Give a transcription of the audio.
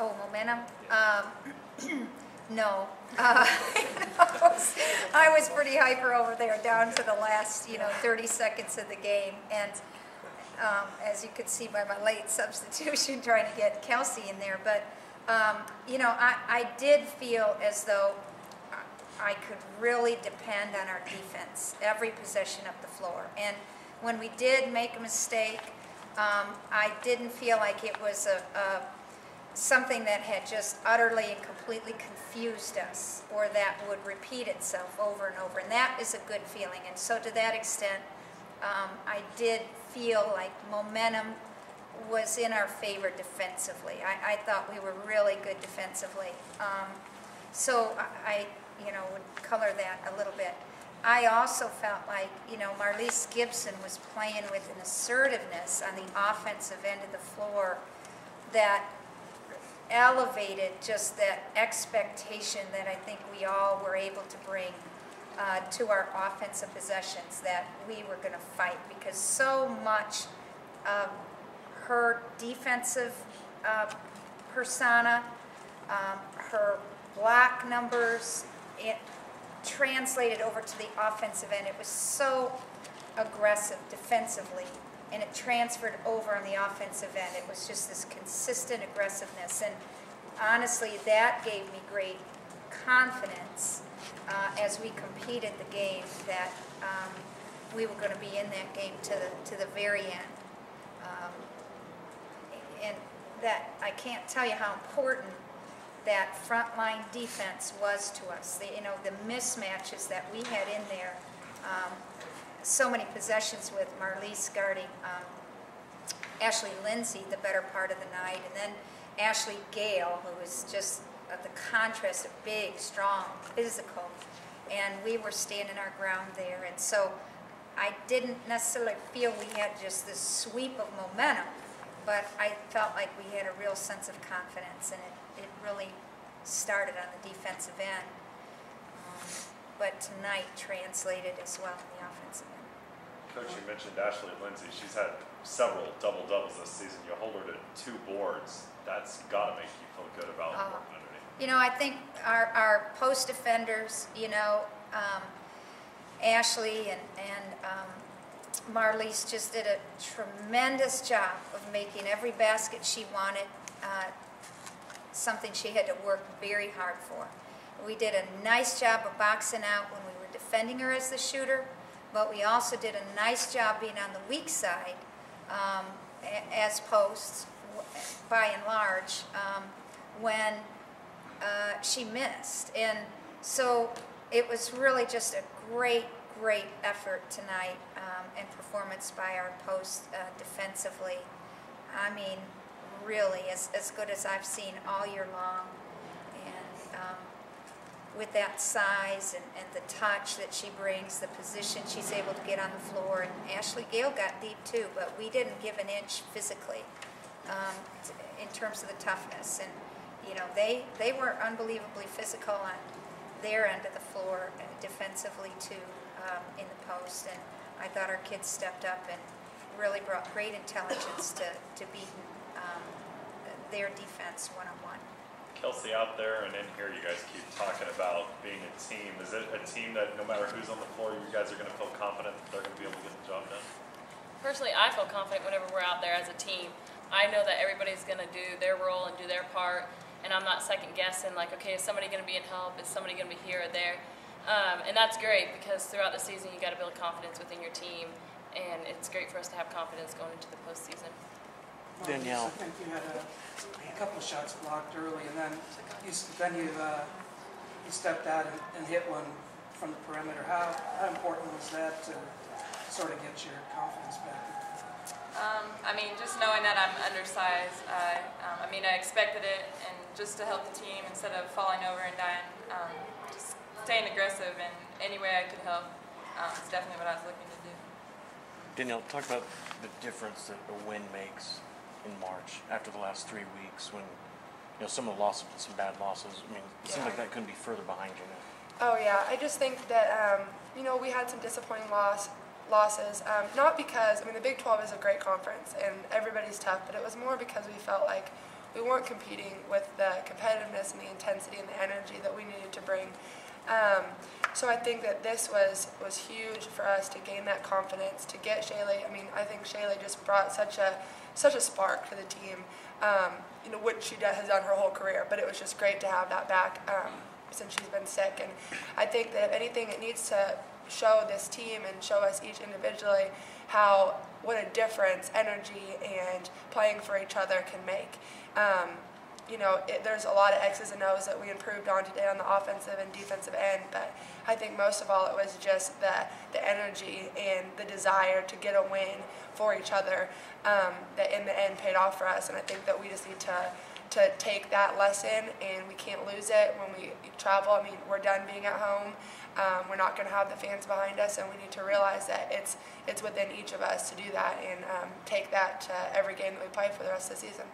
Oh, momentum? No. I was pretty hyper over there down to the last, 30 seconds of the game. And as you could see by my late substitution trying to get Kelsey in there. But, I did feel as though I could really depend on our defense every possession up the floor. And when we did make a mistake, I didn't feel like it was something that had just utterly and completely confused us, or that would repeat itself over and over. And that is a good feeling. And so to that extent, I did feel like momentum was in our favor defensively. I thought we were really good defensively. So I would color that a little bit. I also felt like, Marlise Gibson was playing with an assertiveness on the offensive end of the floor that elevated just that expectation that I think we all were able to bring to our offensive possessions, that we were going to fight, because so much of her defensive persona, her block numbers, it translated over to the offensive end. It was so aggressive defensively, and it transferred over on the offensive end. It was just this consistent aggressiveness, and honestly, that gave me great confidence as we competed the game, that we were going to be in that game to the very end. And that I can't tell you how important that frontline defense was to us. The mismatches that we had in there. So many possessions with Marlise guarding Ashley Lindsay the better part of the night, and then Ashley Gale, who was just the contrast of big, strong, physical, and we were standing our ground there. And so I didn't necessarily feel we had just this sweep of momentum, but I felt like we had a real sense of confidence, and it really started on the defensive end. But tonight translated as well in the offensive end. Coach, you mentioned Ashley Lindsay. She's had several double-doubles this season. You hold her to 2 boards. That's got to make you feel good about working underneath. I think our post defenders, Ashley and Marlise just did a tremendous job of making every basket she wanted something she had to work very hard for. We did a nice job of boxing out when we were defending her as the shooter, but we also did a nice job being on the weak side as posts, by and large, when she missed. And so it was really just a great effort tonight and performance by our post defensively. I mean, really as good as I've seen all year long. And with that size and the touch that she brings, the position she's able to get on the floor. And Ashley Gale got deep too, but we didn't give an inch physically in terms of the toughness. And they were unbelievably physical on their end of the floor defensively too, in the post. And I thought our kids stepped up and really brought great intelligence to beat their defense one-on-one. Kelsey, out there and in here, you guys keep talking about being a team. Is it a team that no matter who's on the floor, you guys are going to feel confident that they're going to be able to get the job done? Personally, I feel confident whenever we're out there as a team. I know that everybody's going to do their role and do their part, and I'm not second guessing like, okay, is somebody going to be in help? Is somebody going to be here or there? And that's great, because throughout the season you got to build confidence within your team, and it's great for us to have confidence going into the postseason. Danielle, I think you had a couple of shots blocked early, and then you stepped out and hit one from the perimeter. How important was that to sort of get your confidence back? I mean, just knowing that I'm undersized, I expected it, and just to help the team instead of falling over and dying, just staying aggressive in any way I could help is definitely what I was looking to do. Danielle, talk about the difference that a win makes in March after the last 3 weeks, when some of the losses, some bad losses. I mean, it seems like that couldn't be further behind you now. Oh yeah, I just think that we had some disappointing losses. Not because the Big 12 is a great conference and everybody's tough, but it was more because we felt like we weren't competing with the competitiveness and the intensity and the energy that we needed to bring. So I think that this was huge for us to gain that confidence, to get Shaylee. I mean, I think Shaylee just brought such a spark to the team, which she has done her whole career, but it was just great to have that back since she's been sick. And I think that if anything, it needs to show this team and show us each individually what a difference energy and playing for each other can make. There's a lot of X's and O's that we improved on today on the offensive and defensive end, but I think most of all it was just the energy and the desire to get a win for each other that in the end paid off for us. And I think that we just need to take that lesson, and we can't lose it when we travel. I mean, we're done being at home. We're not going to have the fans behind us, and we need to realize that it's within each of us to do that and take that to every game that we play for the rest of the season.